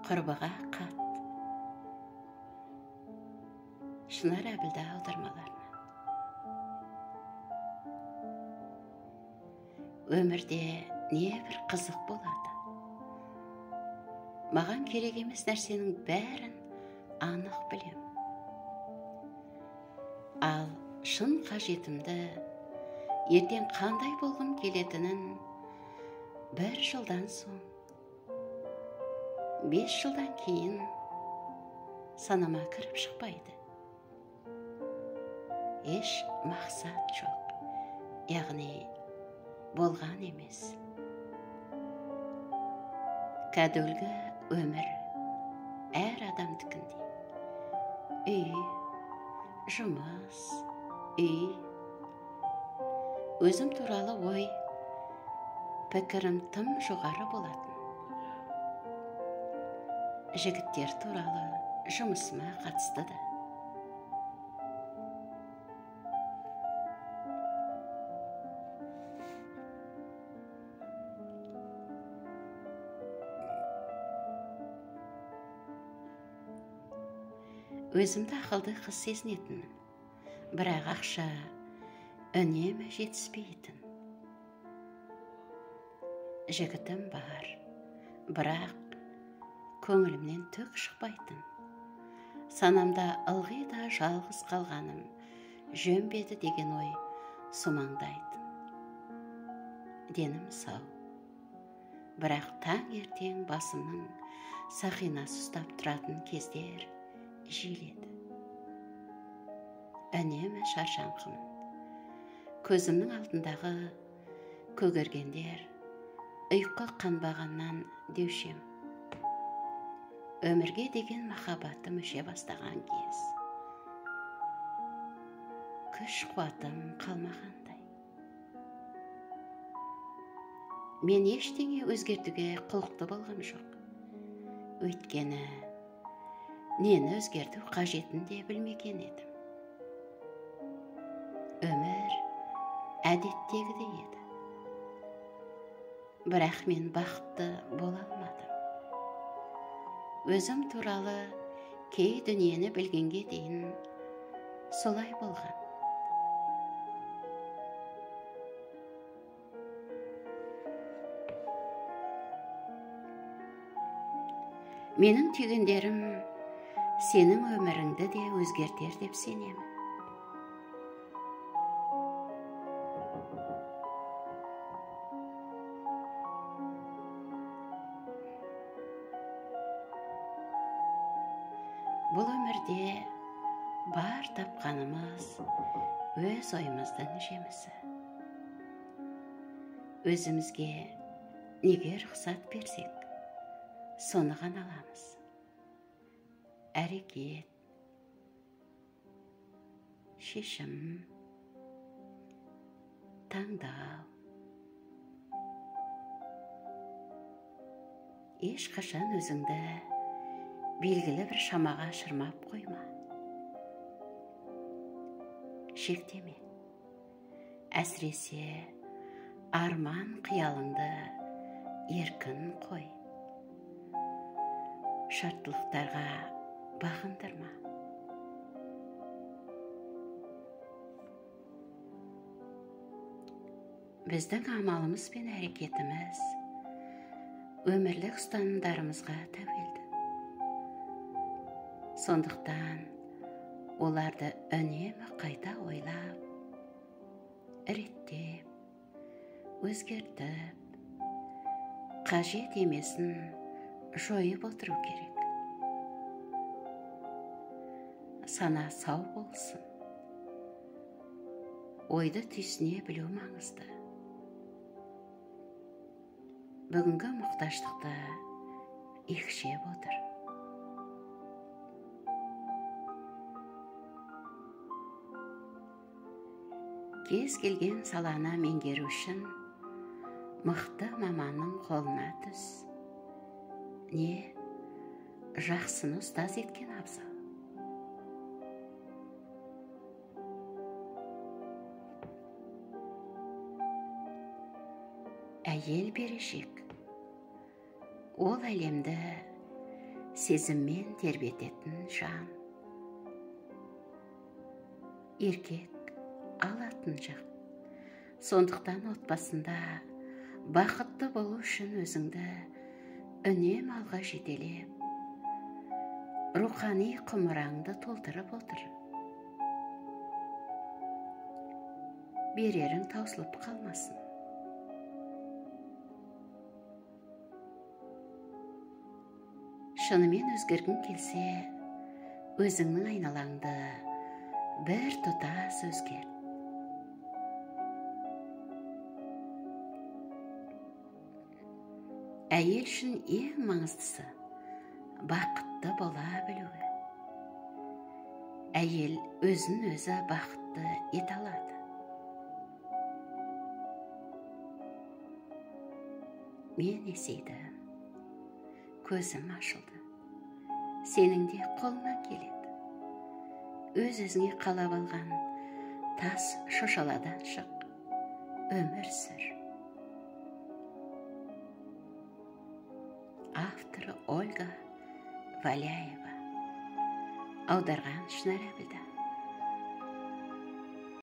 Құрбыға қат. Шынар әбілді аудармаларына. Өмірде не бір қызық болады. Маған керек емес нәрсенің бәрін анық білем. Ал шын қажетімді ертең қандай болғым келетінін 1 жылдан соң, 5 жылдан кейін санама кіріп шықпайды. Еш мақсат жоқ, яғни болған емес. Кәдімгі өмір әр адамдікіндей. Үй, жұмыс, үй. Өзім туралы ой, пікірім тым жоғары болатын. Жігіттер туралы жұмысыма қатысты да. Өзімді ақылды қыз сезінетін, бірақ ақша үнемі жетіспейтін. Жігітім бар, бірақ көңілімнен түк шықпайтын. Санамда ылғи да жалғыз қалғаным жөн бе еді деген ой сумаңдайтын. Денім сау, бірақ таңертең басымның сақинасы ұстап тұратын кездер жиіледі. Үнемі шаршаңқымын. Көзімнің алдындағы көгергендер ұйқы қанбағаннан деушем. Өмірге деген махаббатым өше бастаған кез. Күш қуатым қалмағандай. Мен ештеңе өзгертуге құлықты болғам жоқ. Өйткені нені өзгерту қажетін де білмеген едім. Өмір әдеттегідей еді. Бірақ мен бақытты бола алмадым. Өзім туралы кей дүниені білгенге дейін солай болған. Менің түйгендерім сенің өміріңді де өзгертер деп сенемін. Бұл өмірде бар тапқанымыз өз ойымыздың жемісі. Өзімізге неге рұқсат берсек, соны ғана аламыз. Әрекет, шешім, таңдау. Ешқашан өзіңді белгілі бір шамаға шырмап қойма. Шектеме. Әсіресе арман қиялыңды еркін қой. Шарттылықтарға бағындырма. Біздің амалымыз бен әрекетіміз өмірлік ұстанымдарымызға тәуелді. Сондықтан оларды үнемі қайта ойлап, реттеп, өзгертіп, қажет емесін жойып отыру керек. Сана сау болсын. Ойды түйсіне білу маңызды. Бүгінгі мұқтаждықты екшеп отыр. Кез келген саланы меңгеру үшін мықты маманның қолына түс. Не, жақсыны ұстаз еткен абзал. Әйел берешек. Ол әлемді сезіммен тербететін жан. Еркек алатын жақ. Сондықтан отбасында бақытты болу үшін өзіңді үнем алға жетелеп, рухани құмыраңды толтырып отыр. Берерің таусылып қалмасын. Шынымен өзгергің келсе, өзіңнің айналаңды бір тұтас өзгерт. Әйел үшін ең маңыздысы бақытты бола білуі. Әйел өзін өзі бақытты ете алады. Мен есейдім, көзім ашылды. Сенің де қолыңнан келеді. Өз-өзіңе қалап алған тас шошаладан шық, өмір сүр. Авторы Ольга Валяева. Аударған Шынар Әбілда.